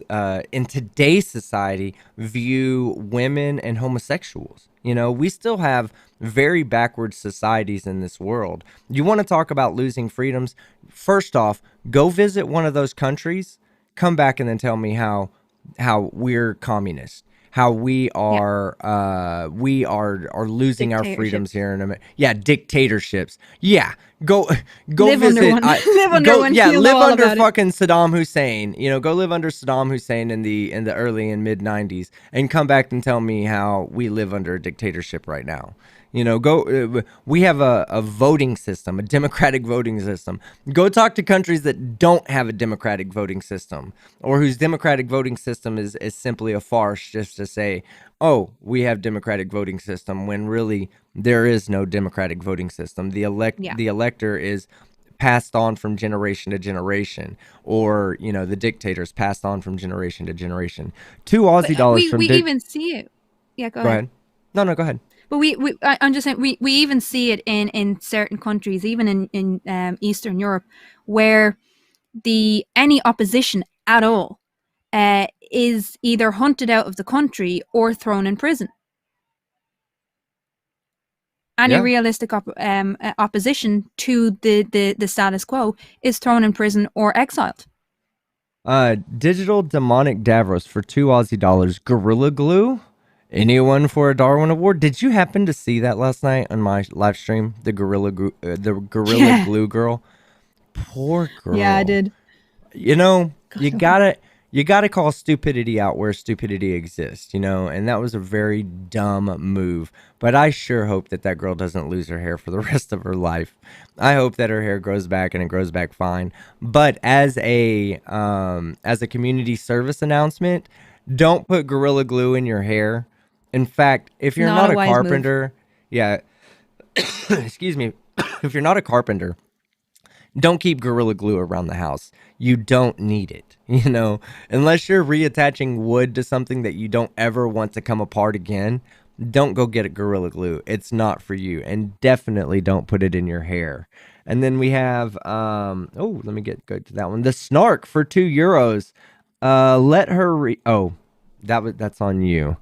in today's society view women and homosexuals. You know, we still have very backward societies in this world. You want to talk about losing freedoms? First off, go visit one of those countries, come back and then tell me how we're communist, how
Yeah,
we are losing our freedoms
dictatorships.
here in America. Yeah, dictatorships. Yeah, go go
Live under
visit.
one.
I
Live under
go
one.
yeah,
You'll know
live
all
under
about it.
fucking Saddam Hussein. You know, go live under Saddam Hussein in the early and mid '90s, and come back and tell me how we live under a dictatorship right now. You know, go. We have a voting system, a democratic voting system. Go talk to countries that don't have a democratic voting system, or whose democratic voting system is simply a farce, just to say, "Oh, we have democratic voting system," when really there is no democratic voting system.
Yeah,
The elector is passed on from generation to generation, or you know, the dictators passed on from generation to generation. Two
but
Aussie dollars
we
from
even see it. Yeah, go
Go
ahead.
ahead. No, no, go ahead.
But I'm just saying, we even see it in certain countries, even in Eastern Europe, where the any opposition at all is either hunted out of the country or thrown in prison. Any
Yeah.
realistic opposition to the status quo is thrown in prison or exiled.
Digital demonic Davros for two Aussie dollars. Gorilla Glue. Anyone for a Darwin Award? Did you happen to see that last night on my live stream? The Gorilla
Yeah,
Glue girl. Poor
yeah, I
girl.
did.
You know,
God,
you gotta call stupidity out where stupidity exists, you know, and that was a very dumb move. But I sure hope that that girl doesn't lose her hair for the rest of her life. I hope that her hair grows back and it grows back fine. But as a community service announcement, don't put Gorilla Glue in your hair. In fact, if you're
not
not
a
a
wise move.
carpenter, yeah, excuse me, if you're not a carpenter, don't keep Gorilla Glue around the house. You don't need it, you know, unless you're reattaching wood to something that you don't ever want to come apart again. Don't go get a Gorilla Glue. It's not for you, and definitely don't put it in your hair. And then we have oh, let me get go to that one. The Snark for €2. Let her oh, that's on you.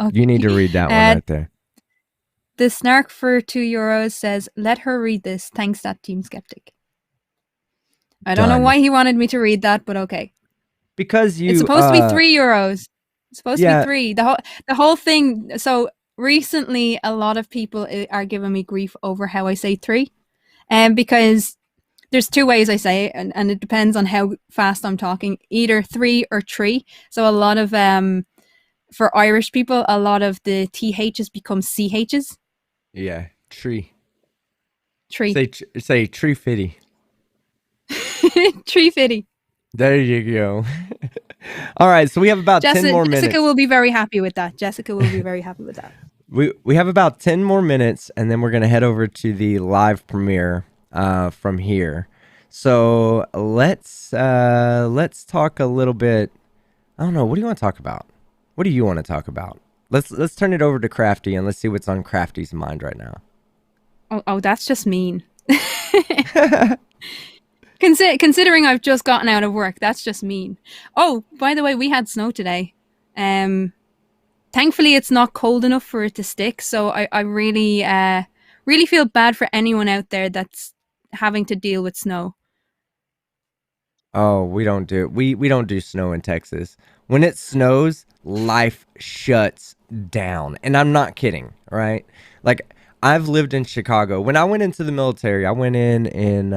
You need
Okay.
to read that one
Uh,
right there.
the snark for €2 says, "Let her read this. Thanks, that team skeptic." I don't know
Done.
why he wanted me to read that, but okay.
Because
It's
you
supposed to be €3. It's supposed to be
yeah,
three. The whole thing. So recently, a lot of people are giving me grief over how I say three, and because there's two ways I say it, and it depends on how fast I'm talking. Either three or tree. So a lot of for Irish people, a lot of the ths become chs.
yeah, tree.
Tree,
Say tree fitty.
tree fitty.
There you go. All right, so we have about 10 more
Jessica
minutes.
will be very happy with that. Jessica will be very happy with that.
We have about 10 more minutes, and then we're going to head over to the live premiere from here. So let's talk a little bit. I don't know. What do you want to talk about? What do you want to talk about? Let's turn it over to Crafty and let's see what's on Crafty's mind right now.
Oh, that's just mean. Considering I've just gotten out of work, that's just mean. Oh, by the way, we had snow today. Um, Thankfully, it's not cold enough for it to stick. So I really, really feel bad for anyone out there that's having to deal with snow.
Oh, we don't do snow in Texas. When it snows, life shuts down. And I'm not kidding, right? Like I've lived in Chicago. When I went into the military, I went in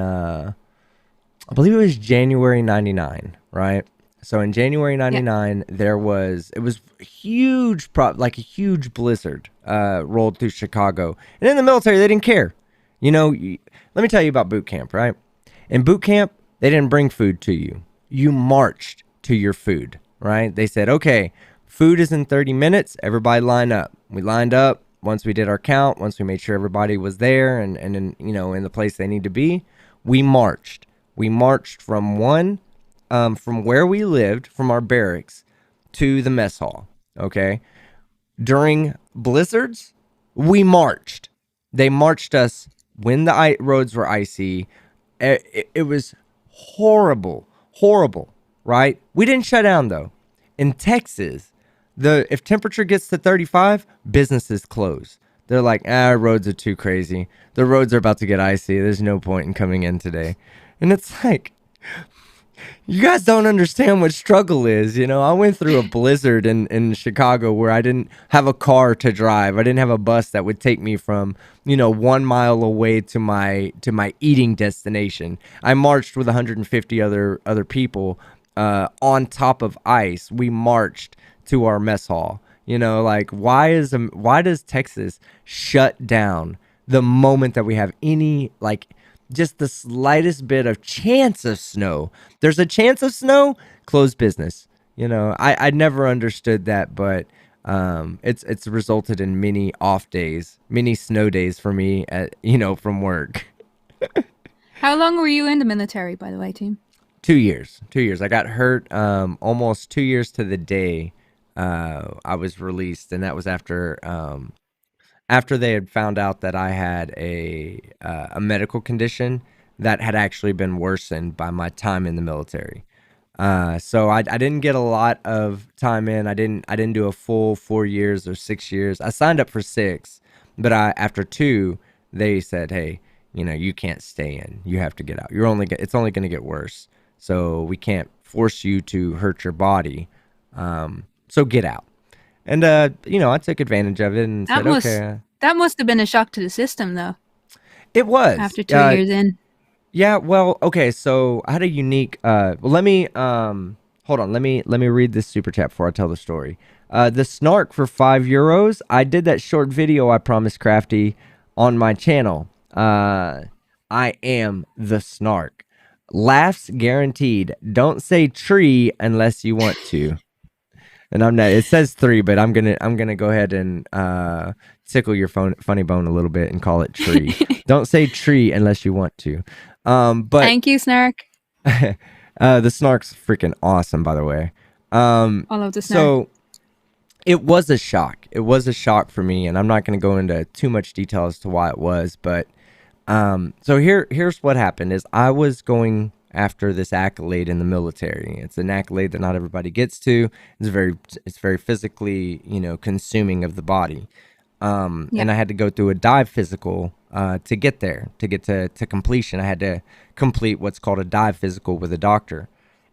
I believe it was January 99, right? So in January
Yeah,
99 it was huge like a huge blizzard rolled through Chicago. And in the military they didn't care. You know, let me tell you about boot camp, right? In boot camp, they didn't bring food to you. You marched to your food, right? They said, okay, food is in 30 minutes. Everybody line up. We lined up. Once we did our count, once we made sure everybody was there and in, in the place they need to be, we marched. We marched from where we lived, from our barracks, to the mess hall. Okay. During blizzards, we marched. They marched us when the roads were icy. It was horrible, horrible, right? We didn't shut down though. In Texas, the if temperature gets to 35, businesses close. They're like, roads are too crazy. The roads are about to get icy. There's no point in coming in today. And it's like, you guys don't understand what struggle is. I went through a blizzard in Chicago where I didn't have a car to drive. I didn't have a bus that would take me from, 1 mile away to my eating destination. I marched with 150 other people on top of ice. We marched to our mess hall. Like why does Texas shut down the moment that we have any like just the slightest bit of chance of snow? There's a chance of snow, close business. I never understood that, but it's resulted in many off days, many snow days for me from work.
How long were you in the military, by the way, team?
2 years, 2 years. I got hurt almost 2 years to the day I was released, and that was after they had found out that I had a medical condition that had actually been worsened by my time in the military. So I didn't get a lot of time in. I didn't do a full 4 years or 6 years. I signed up for six, but after two they said, hey, you can't stay in. You have to get out. It's only going to get worse. So we can't force you to hurt your body. So get out. And I took advantage of it and
That
said,
must
okay.
that must have been a shock to the system, though.
It was.
After 2 years in,
Yeah, well, okay, so I had a unique well, let me hold on, let me read this super chat before I tell the story. The snark for €5. I did that short video I promised Crafty on my channel. I am the snark. Laughs guaranteed. Don't say tree unless you want to. And I'm not. It says three, but I'm gonna go ahead and tickle your funny bone a little bit and call it tree. Don't say tree unless you want to. But
thank you, Snark.
the snark's freaking awesome, by the way.
I love the Snark.
So it was a shock. It was a shock for me, and I'm not gonna go into too much detail as to why it was, but so here's what happened: is I was going after this accolade in the military. It's an accolade that not everybody gets to. It's very physically, consuming of the body.
Yeah.
And I had to go through a dive physical to get there, to get to completion. I had to complete what's called a dive physical with a doctor.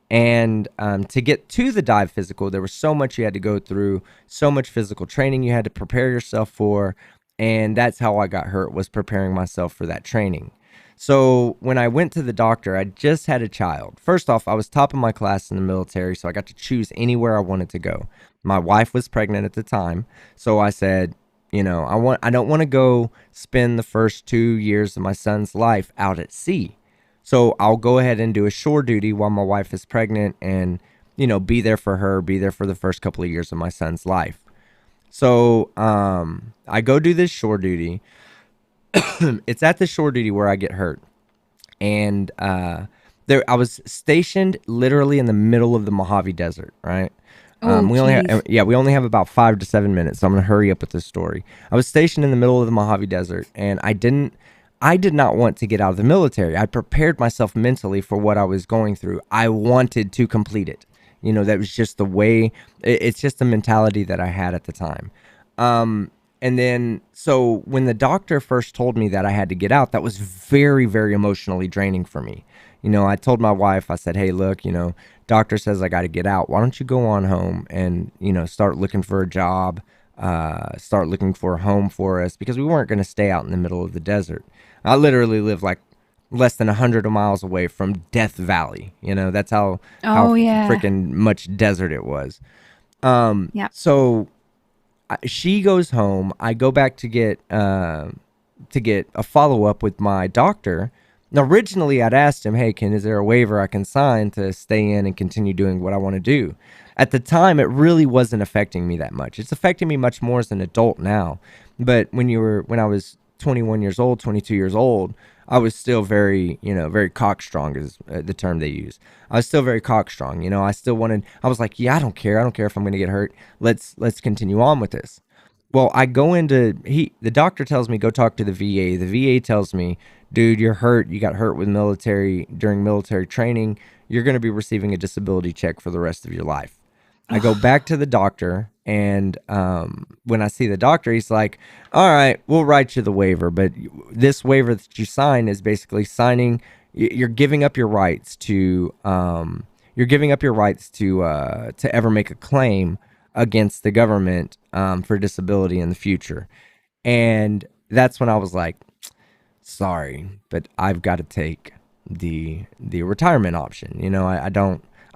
And to get to the dive physical, there was so much you had to go through, so much physical training you had to prepare yourself for. And that's how I got hurt, was preparing myself for that training. So when I went to the doctor, I just had a child. First off, I was top of my class in the military, so I got to choose anywhere I wanted to go. My wife was pregnant at the time, so I said, I don't want to go spend the first 2 years of my son's life out at sea. So I'll go ahead and do a shore duty while my wife is pregnant and, be there for her, be there for the first couple of years of my son's life. So I go do this shore duty. It's at the shore duty where I get hurt. And there I was stationed literally in the middle of the Mojave Desert, right?
Oh, jeez.
We only have about 5 to 7 minutes, so I'm gonna hurry up with this story. I was stationed in the middle of the Mojave Desert, and I did not want to get out of the military. I prepared myself mentally for what I was going through. I wanted to complete it. That was just the way. It's just the mentality that I had at the time. And then, so when the doctor first told me that I had to get out, that was very, very emotionally draining for me. I told my wife, I said, hey, look, doctor says I got to get out. Why don't you go on home and, start looking for a job, start looking for a home for us, because we weren't going to stay out in the middle of the desert. I literally live like less than 100 miles away from Death Valley. That's how
Oh, yeah.
freaking much desert it was.
Yeah.
So she goes home. I go back to get a follow up with my doctor. Now, originally, I'd asked him, "Hey, is there a waiver I can sign to stay in and continue doing what I want to do?" At the time, it really wasn't affecting me that much. It's affecting me much more as an adult now. But when I was 21 years old, 22 years old, I was still very, very cockstrong is the term they use. I was still very cockstrong. I still wanted. I was like, yeah, I don't care. I don't care if I'm going to get hurt. Let's continue on with this. Well, I go into the doctor tells me go talk to the VA. The VA tells me, dude, you're hurt. You got hurt with military during military training. You're going to be receiving a disability check for the rest of your life. I go back to the doctor, and when I see the doctor, he's like, "All right, we'll write you the waiver, but this waiver that you sign is basically signing. You're giving up your rights to to ever make a claim against the government for disability in the future." And that's when I was like, sorry, but I've got to take the retirement option.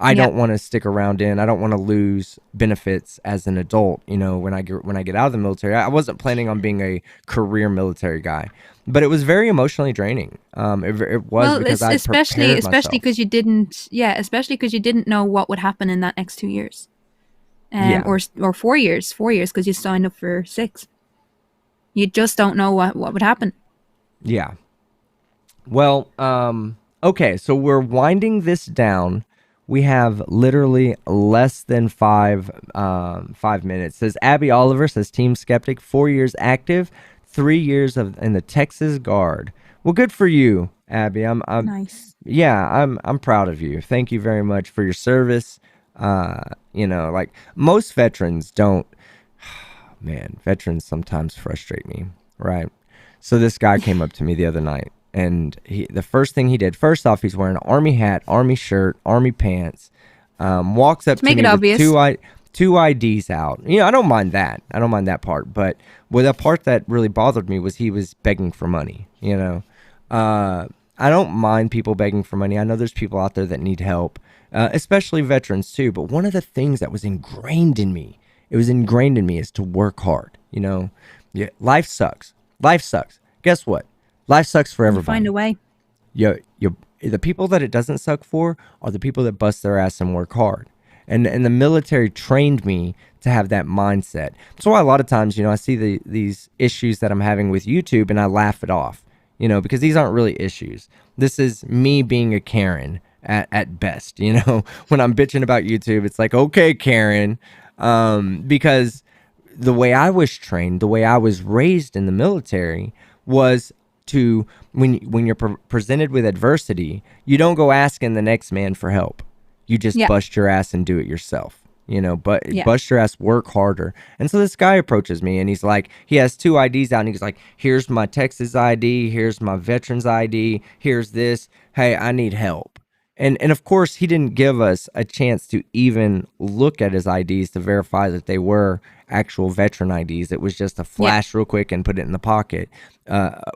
I
Yeah.
don't want to stick around in. I don't want to lose benefits as an adult. When I get out of the military, I wasn't planning on being a career military guy, but it was very emotionally draining. It was
Well,
because
it's
I'd prepared
especially
myself.
because you didn't, yeah, especially because you didn't know what would happen in that next 2 years,
Yeah,
or 4 years, 4 years because you signed up for 6. You just don't know what would happen.
yeah. Well, okay, so we're winding this down. We have literally less than 5 minutes. Says Abby Oliver, says Team Skeptic, 4 years active, 3 years of in the Texas Guard. Well, good for you, Abby.
Nice.
Yeah, I'm proud of you. Thank you very much for your service. Like most veterans don't. Man, veterans sometimes frustrate me, right? So this guy came up to me the other night, and the first thing he did, first off, he's wearing an army hat, army shirt, army pants. Walks up
To
to
make it
me with
obvious.
two IDs out. I don't mind that. I don't mind that part. But the part that really bothered me was he was begging for money. I don't mind people begging for money. I know there's people out there that need help, especially veterans too. But one of the things that was ingrained in me, it was ingrained in me, is to work hard. Yeah, life sucks. Life sucks. Guess what? Life sucks for
You find a
everybody.
way.
The people that it doesn't suck for are the people that bust their ass and work hard. And the military trained me to have that mindset. That's why a lot of times, I see these issues that I'm having with YouTube and I laugh it off, because these aren't really issues. This is me being a Karen at best, when I'm bitching about YouTube, it's like, okay, Karen, because the way I was trained, the way I was raised in the military was to when you're presented with adversity, you don't go asking the next man for help. You just
Yeah.
bust your ass and do it yourself. But
Yeah.
bust your ass, work harder. And so this guy approaches me and he's like, he has two IDs out and he's like, here's my Texas ID, here's my veterans ID, here's this. Hey, I need help. And of course, he didn't give us a chance to even look at his IDs to verify that they were actual veteran IDs. It was just a
Yeah.
flash real quick and put it in the pocket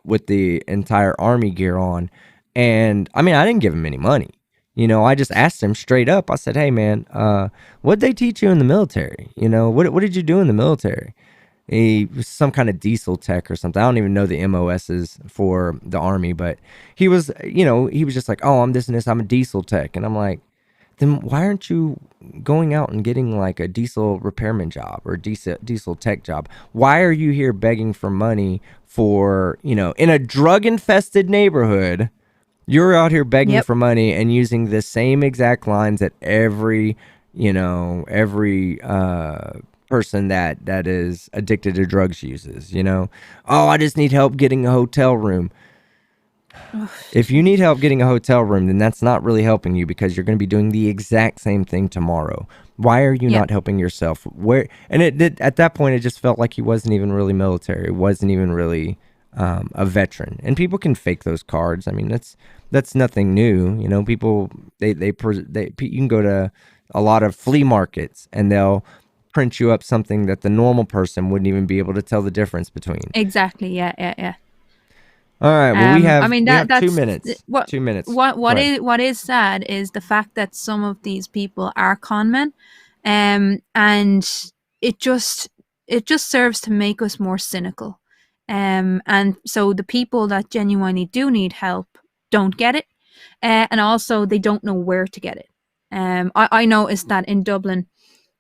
with the entire army gear on. And I mean, I didn't give him any money. I just asked him straight up. I said, "Hey, man, what did they teach you in the military? What did you do in the military?" He was some kind of diesel tech or something. I don't even know the MOSs for the Army, but he was, he was just like, oh, I'm this and this. I'm a diesel tech. And I'm like, then why aren't you going out and getting like a diesel repairman job or diesel tech job? Why are you here begging for money for, in a drug infested neighborhood? You're out here begging
Yep.
for money and using the same exact lines that every person that is addicted to drugs uses. Oh, I just need help getting a hotel room.
Oh,
If you need
jeez.
help getting a hotel room, then that's not really helping you because you're going to be doing the exact same thing tomorrow. Why are you
Yep.
not helping yourself? Where and it did at that point, it just felt like he wasn't even really military. It wasn't even really a veteran. And people can fake those cards. I mean, that's nothing new. People you can go to a lot of flea markets and they'll print you up something that the normal person wouldn't even be able to tell the difference between.
Exactly. Yeah. Yeah. Yeah.
All right. Well, we
I
have
mean
we have two
that's
minutes.
what
2 minutes.
what
Go
what
ahead.
is what is sad is the fact that some of these people are con men, and it just it just serves to make us more cynical, and so the people that genuinely do need help don't get it, and also they don't know where to get it. I noticed that in Dublin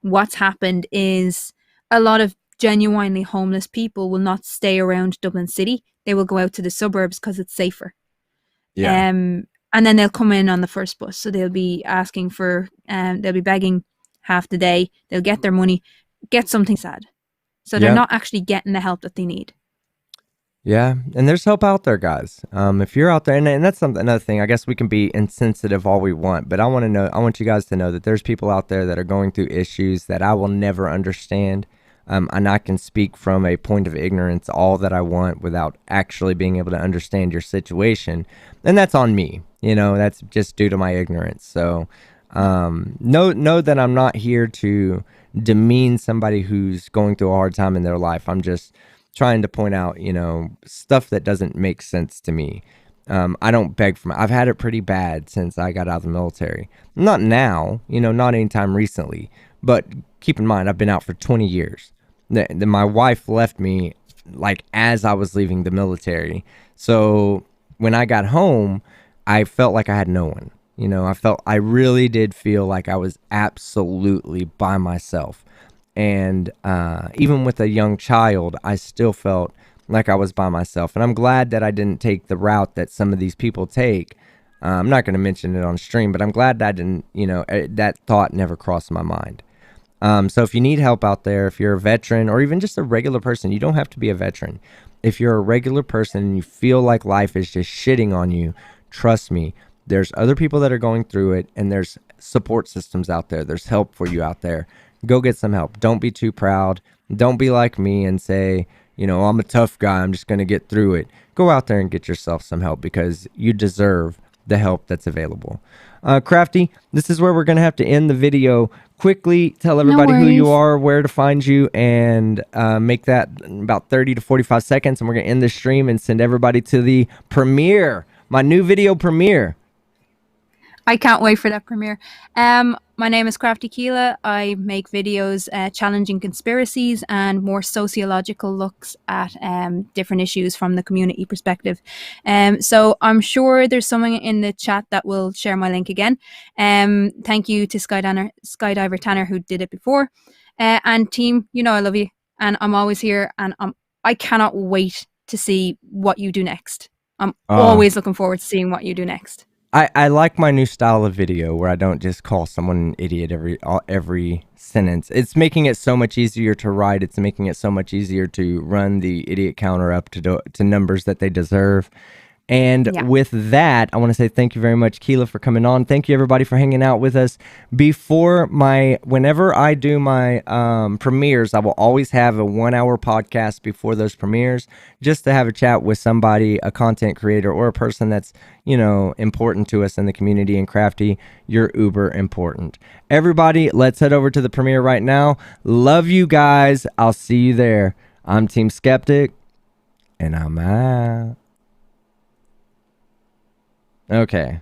what's happened is a lot of genuinely homeless people will not stay around Dublin City. They will go out to the suburbs because it's safer.
Yeah.
And then they'll come in on the first bus. So they'll be asking for, they'll be begging half the day. They'll get their money, get something sad. So they're
Yep.
not actually getting the help that they need.
Yeah. And there's help out there, guys. If you're out there, and that's something another thing. I guess we can be insensitive all we want, but I want you guys to know that there's people out there that are going through issues that I will never understand. And I can speak from a point of ignorance all that I want without actually being able to understand your situation, and that's on me. That's just due to my ignorance. So, know that I'm not here to demean somebody who's going through a hard time in their life. I'm just trying to point out, stuff that doesn't make sense to me. I don't beg for I've had it pretty bad since I got out of the military. Not now, not anytime recently, but keep in mind, I've been out for 20 years. My wife left me like as I was leaving the military. So when I got home, I felt like I had no one. I really did feel like I was absolutely by myself. And even with a young child, I still felt like I was by myself. And I'm glad that I didn't take the route that some of these people take. I'm not going to mention it on stream, but I'm glad that I didn't, that thought never crossed my mind. So if you need help out there, if you're a veteran or even just a regular person, you don't have to be a veteran. If you're a regular person and you feel like life is just shitting on you, trust me, there's other people that are going through it and there's support systems out there. There's help for you out there. Go get some help. Don't be too proud. Don't be like me and say, I'm a tough guy. I'm just going to get through it. Go out there and get yourself some help because you deserve the help that's available. Crafty, this is where we're going to have to end the video. Quickly tell
No
everybody who you
worries.
are, where to find you, and make that about 30 to 45 seconds. And we're going to end the stream and send everybody to the premiere, my new video premiere.
I can't wait for that premiere. My name is Crafty Keela. I make videos challenging conspiracies and more sociological looks at different issues from the community perspective. So I'm sure there's someone in the chat that will share my link again. Thank you to Skydiver Tanner who did it before. And team, I love you. And I'm always here and I cannot wait to see what you do next. I'm
Uh,
always looking forward to seeing what you do next.
I like my new style of video where I don't just call someone an idiot every sentence. It's making it so much easier to write. It's making it so much easier to run the idiot counter up to numbers that they deserve. And
Yeah.
with that, I want to say thank you very much, Keela, for coming on. Thank you, everybody, for hanging out with us. Whenever I do my premieres, I will always have a 1 hour podcast before those premieres just to have a chat with somebody, a content creator, or a person that's, important to us in the community. And Crafty, you're uber important. Everybody, let's head over to the premiere right now. Love you guys. I'll see you there. I'm Team Skeptic, and I'm out. Okay.